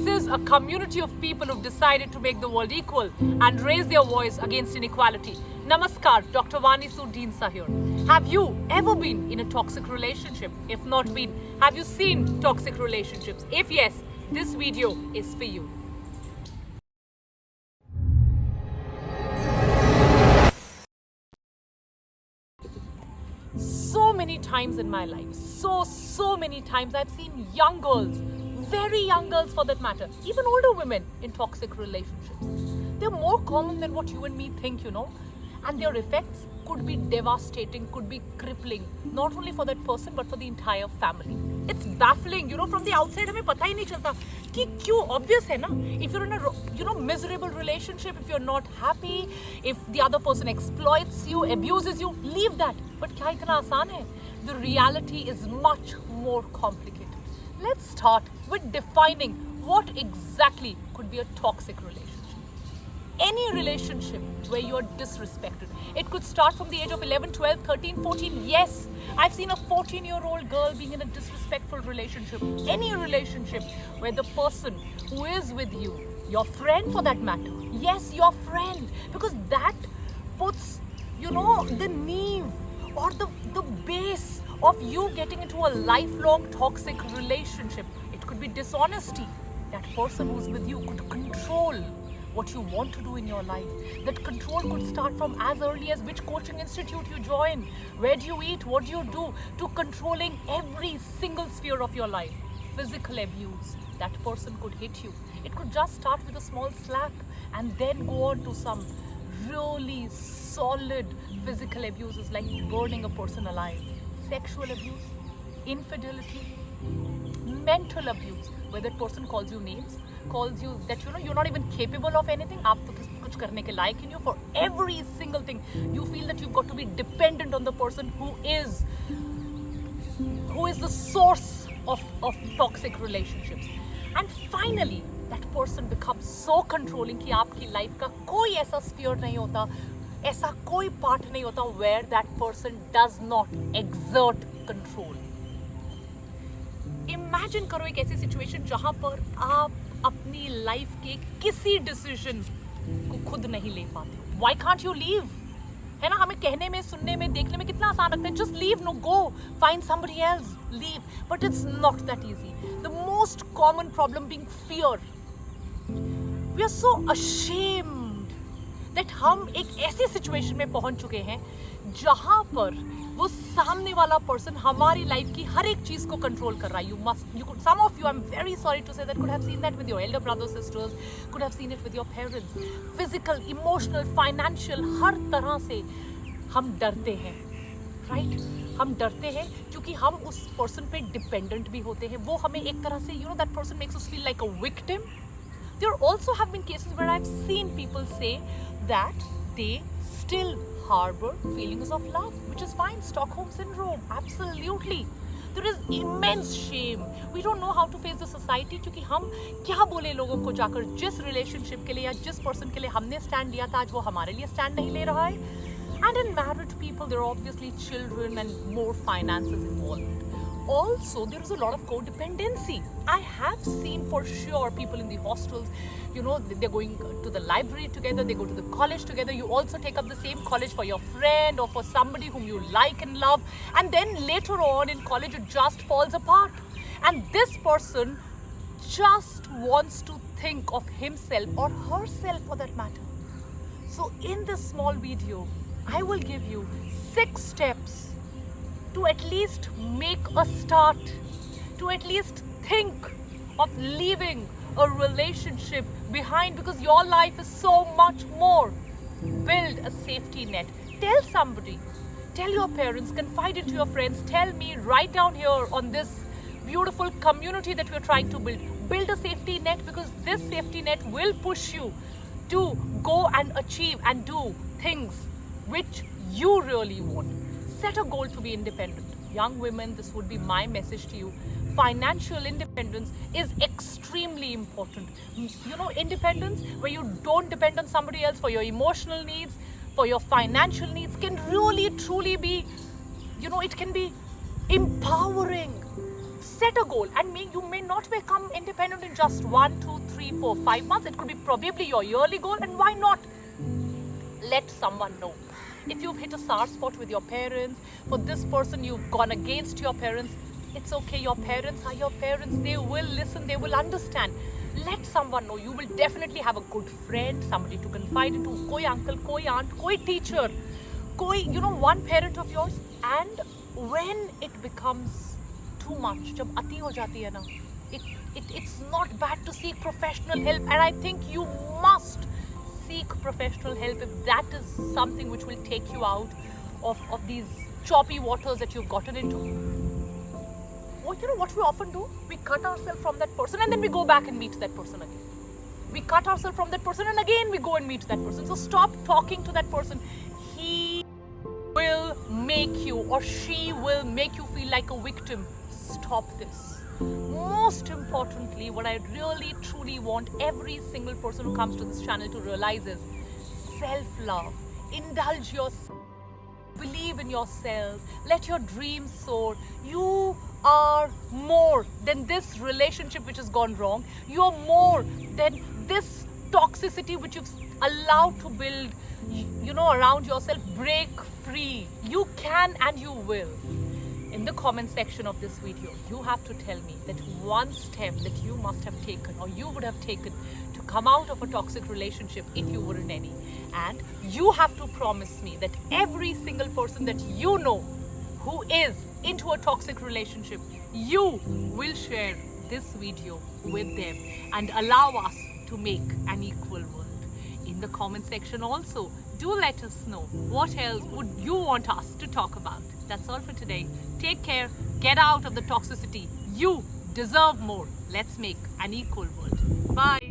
This is a community of people who've decided to make the world equal and raise their voice against inequality. Namaskar, Dr. Vanisu Deensa here. Have you ever been in a toxic relationship? If not been, have you seen toxic relationships? If yes, this video is for you. So many times in my life, so many times I've seen young girls, very young girls for that matter, even older women in toxic relationships. They're more common than what you and me think, and their effects could be devastating, could be crippling, not only for that person but for the entire family. It's baffling, from the outside हमें पता ही नहीं चलता कि क्यों. Obvious है ना, if you're in a miserable relationship, if you're not happy, if the other person exploits you, abuses you, leave that. But क्या इतना आसान है? The reality is much more complicated. Let's start with defining what exactly could be a toxic relationship. Any relationship where you're disrespected. It could start from the age of 11, 12, 13, 14. Yes, I've seen a 14-year-old girl being in a disrespectful relationship. Any relationship where the person who is with you, your friend for that matter, yes, your friend, because that puts, the knee or the base of you getting into a lifelong toxic relationship. It could be dishonesty. That person who's with you could control what you want to do in your life. That control could start from as early as which coaching institute you join, where do you eat, what do you do, to controlling every single sphere of your life. Physical abuse. That person could hit you. It could just start with a small slap and then go on to some really solid physical abuses like burning a person alive. Sexual abuse, infidelity, mental abuse, where that person calls you names, calls you that you're not even capable of anything, आप तो कुछ करने के लायक ही नहीं हो. For every single thing, you feel that you've got to be dependent on the person who is the source of toxic relationships. And finally, that person becomes so controlling कि आपकी life का कोई ऐसा sphere नहीं होता, ऐसा कोई part नहीं होता where that person does not exert control. Imagine करो एक ऐसी situation जहाँ पर आप अपनी life के किसी decision को खुद नहीं ले पाते. Why can't you leave? है ना, हमें कहने में, सुनने में, देखने में कितना आसान लगता है. Just leave, no, go, find somebody else, leave. But it's not that easy. The most common problem being fear. We are so ashamed that हम एक ऐसी situation में पहुंच चुके हैं जहाँ पर वो सामने वाला person हमारी life की हर एक चीज को control कर रहा है. Some of you, I'm very sorry to say, that could have seen that with your elder brothers, sisters, could have seen it with your parents. Physical, emotional, financial, हर तरह से हम डरते हैं, right? हम डरते हैं क्योंकि हम उस person पे dependent भी होते हैं. वो हमें एक तरह से, that person makes us feel like a victim. There also have been cases where I've seen people say that they still harbor feelings of love, which is fine. Stockholm syndrome, absolutely. There is immense shame. We don't know how to face the society क्योंकि हम क्या बोले लोगों को जाकर, जिस relationship के लिए या जिस person के लिए हमने stand लिया था, आज वो हमारे लिए stand नहीं ले रहा है. And in married people, there are obviously children and more finances involved. Also, there is a lot of codependency. I have seen for sure people in the hostels, they're going to the library together, they go to the college together. You also take up the same college for your friend or for somebody whom you like and love. And then later on in college, it just falls apart. And this person just wants to think of himself or herself for that matter. So in this small video, I will give you 6 steps to at least make a start, to at least think of leaving a relationship behind, because your life is so much more. Build a safety net. Tell somebody, tell your parents, confide into your friends, tell me right down here on this beautiful community that we're trying to build. Build a safety net, because this safety net will push you to go and achieve and do things which you really want. Set a goal to be independent. Young women, this would be my message to you. Financial independence is extremely important. Independence where you don't depend on somebody else for your emotional needs, for your financial needs, can really truly be, it can be empowering. set a goal, and you may not become independent in just 1, 2, 3, 4, 5 months. It could be probably your yearly goal, and why not let someone know. If you've hit a sour spot with your parents, for this person you've gone against your parents, it's okay. Your parents are your parents. They will listen, they will understand. Let someone know. You will definitely have a good friend, somebody to confide into, koi uncle, koi aunt, koi teacher, koi, one parent of yours. And when it becomes too much, jab ati ho jati hai na, it's not bad to seek professional help, and I think you must seek professional help if that is something which will take you out of these choppy waters that you've gotten into. What we often do? We cut ourselves from that person and then we go back and meet that person again. We cut ourselves from that person and again we go and meet that person. So stop talking to that person. He will make you, or she will make you feel like a victim. Stop this. Most importantly, what I really truly want every single person who comes to this channel to realize is self-love. Indulge yourself. Believe in yourself. Let your dreams soar. You are more than this relationship which has gone wrong. You are more than this toxicity which you've allowed to build, around yourself. Break free. You can and you will. In the comment section of this video, you have to tell me that one step that you must have taken, or you would have taken, to come out of a toxic relationship if you were in any. And you have to promise me that every single person that you know who is into a toxic relationship, you will share this video with them and allow us to make an equal world. In the comment section also, do let us know what else would you want us to talk about. That's all for today. Take care. Get out of the toxicity. You deserve more. Let's make an equal world. Bye.